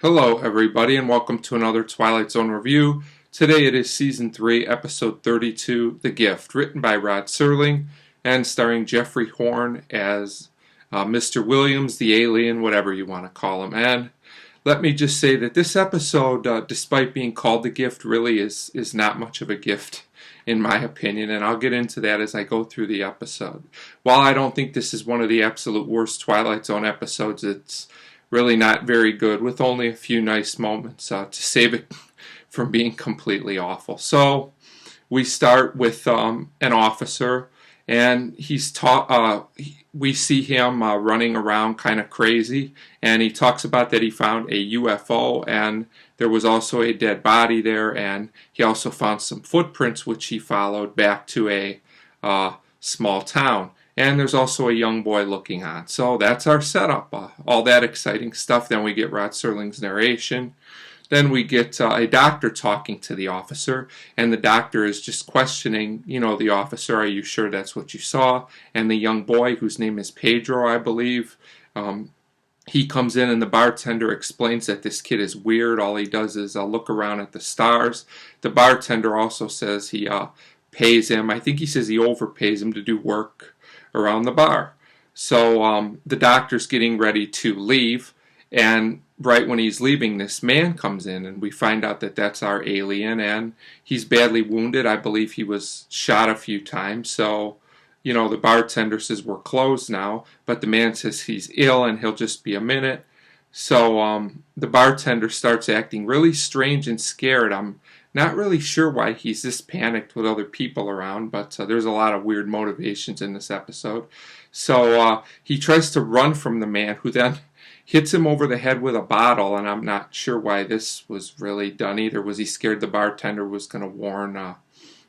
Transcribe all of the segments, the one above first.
Hello, everybody, and welcome to another Twilight Zone review. Today it is Season 3, Episode 32, The Gift, written by Rod Serling and starring Jeffrey Horn as Mr. Williams, the alien, whatever you want to call him. And let me just say that this episode, despite being called The Gift, really is not much of a gift, in my opinion, and I'll get into that as I go through the episode. While I don't think this is one of the absolute worst Twilight Zone episodes, it's really not very good, with only a few nice moments to save it from being completely awful. So we start with an officer, and we see him running around kind of crazy, and he talks about that he found a UFO, and there was also a dead body there, and he also found some footprints which he followed back to a small town. And there's also a young boy looking on. So that's our setup. All that exciting stuff. Then we get Rod Serling's narration. Then we get a doctor talking to the officer. And the doctor is just questioning, the officer, are you sure that's what you saw? And the young boy, whose name is Pedro, I believe, he comes in and the bartender explains that this kid is weird. All he does is look around at the stars. The bartender also says he pays him. I think he says he overpays him to do work around the bar. So the doctor's getting ready to leave, and right when he's leaving, this man comes in, and we find out that that's our alien, and he's badly wounded. I believe he was shot a few times. So the bartender says we're closed now, but the man says he's ill and he'll just be a minute. So the bartender starts acting really strange and scared. I'm not really sure why he's this panicked with other people around, but there's a lot of weird motivations in this episode. So he tries to run from the man, who then hits him over the head with a bottle, and I'm not sure why this was really done either. Was he scared the bartender was going to warn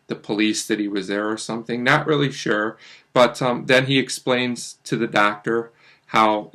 the police that he was there or something? Not really sure. But then he explains to the doctor how,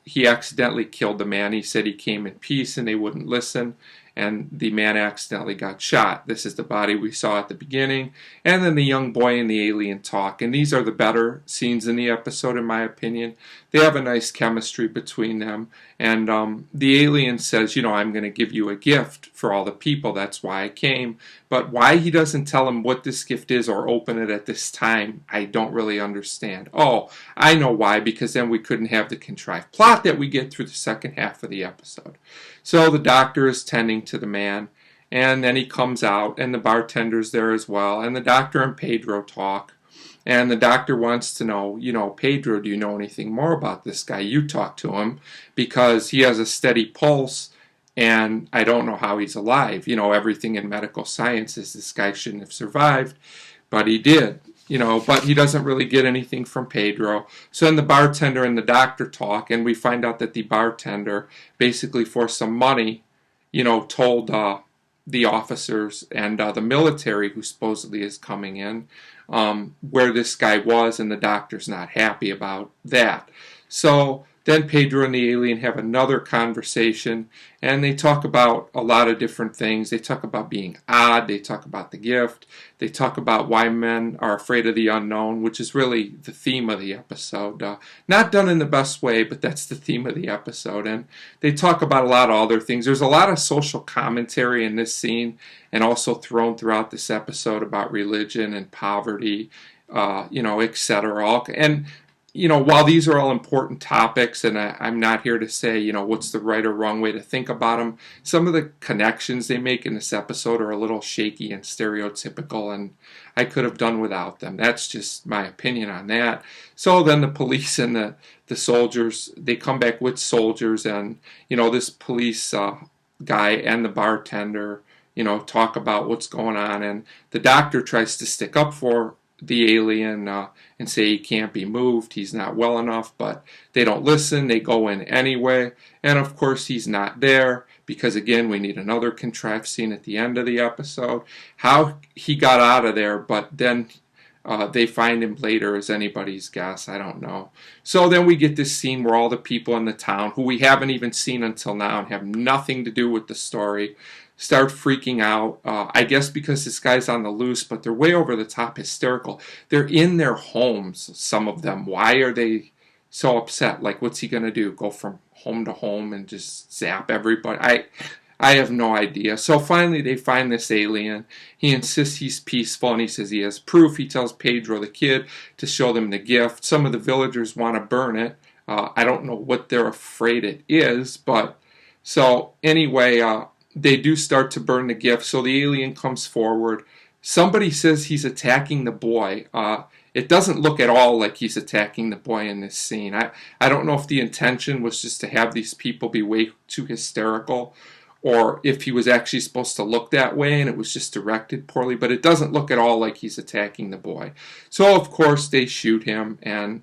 he accidentally killed the man. He said he came in peace and they wouldn't listen, and the man accidentally got shot. This is the body we saw at the beginning. And then the young boy and the alien talk. And these are the better scenes in the episode, in my opinion. They have a nice chemistry between them. And the alien says, I'm going to give you a gift for all the people. That's why I came. But why he doesn't tell him what this gift is or open it at this time, I don't really understand. Oh, I know why. Because then we couldn't have the contrived plot that we get through the second half of the episode. So the doctor is tending to the man, and then he comes out, and the bartender's there as well, and the doctor and Pedro talk, and the doctor wants to know, Pedro, do you know anything more about this guy? You talk to him, because he has a steady pulse, and I don't know how he's alive. Everything in medical science is this guy shouldn't have survived, but he did. But he doesn't really get anything from Pedro. So then the bartender and the doctor talk, and we find out that the bartender, basically for some money, told the officers and the military, who supposedly is coming in, where this guy was, and the doctor's not happy about that. So then Pedro and the alien have another conversation, and they talk about a lot of different things. They talk about being odd. They talk about the gift. They talk about why men are afraid of the unknown, which is really the theme of the episode. Not done in the best way, but that's the theme of the episode. And they talk about a lot of other things. There's a lot of social commentary in this scene, and also thrown throughout this episode about religion and poverty, etc. And while these are all important topics, and I'm not here to say, what's the right or wrong way to think about them, some of the connections they make in this episode are a little shaky and stereotypical, and I could have done without them. That's just my opinion on that. So then the police and the soldiers, they come back with soldiers, and, this police guy and the bartender, talk about what's going on, and the doctor tries to stick up for the alien and say he can't be moved, he's not well enough, but they don't listen. They go in anyway, and of course he's not there, because again we need another contrived scene at the end of the episode. How he got out of there, but then they find him later is anybody's guess. I don't know. So then we get this scene where all the people in the town, who we haven't even seen until now and have nothing to do with the story, start freaking out. I guess because this guy's on the loose, but they're way over the top hysterical. They're in their homes, some of them. Why are they so upset. Like, what's he gonna do? Go from home to home and just zap everybody? I have no idea. So finally they find this alien. He insists he's peaceful and he says he has proof. He tells Pedro the kid to show them the gift. Some of the villagers want to burn it. I don't know what they're afraid it is, but so anyway, they do start to burn the gift. So the alien comes forward. Somebody says he's attacking the boy. It doesn't look at all like he's attacking the boy in this scene. I don't know if the intention was just to have these people be way too hysterical, or if he was actually supposed to look that way and it was just directed poorly, but it doesn't look at all like he's attacking the boy. So of course they shoot him and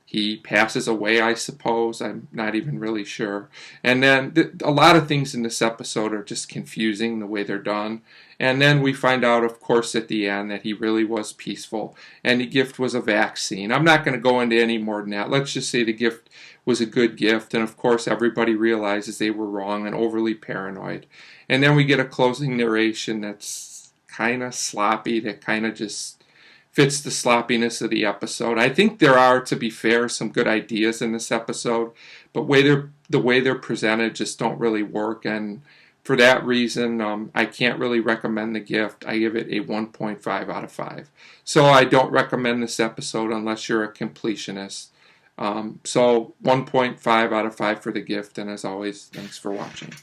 he passes away, I suppose. I'm not even really sure. And then a lot of things in this episode are just confusing the way they're done. And then we find out, of course, at the end that he really was peaceful and the gift was a vaccine. I'm not going to go into any more than that. Let's just say the gift was a good gift. And of course, everybody realizes they were wrong and overly paranoid. And then we get a closing narration that's kind of sloppy, that kind of just fits the sloppiness of the episode. I think there are, to be fair, some good ideas in this episode, but the way they're presented just don't really work, and for that reason, I can't really recommend The Gift. I give it a 1.5 out of 5. So I don't recommend this episode unless you're a completionist. So 1.5 out of 5 for The Gift, and as always, thanks for watching.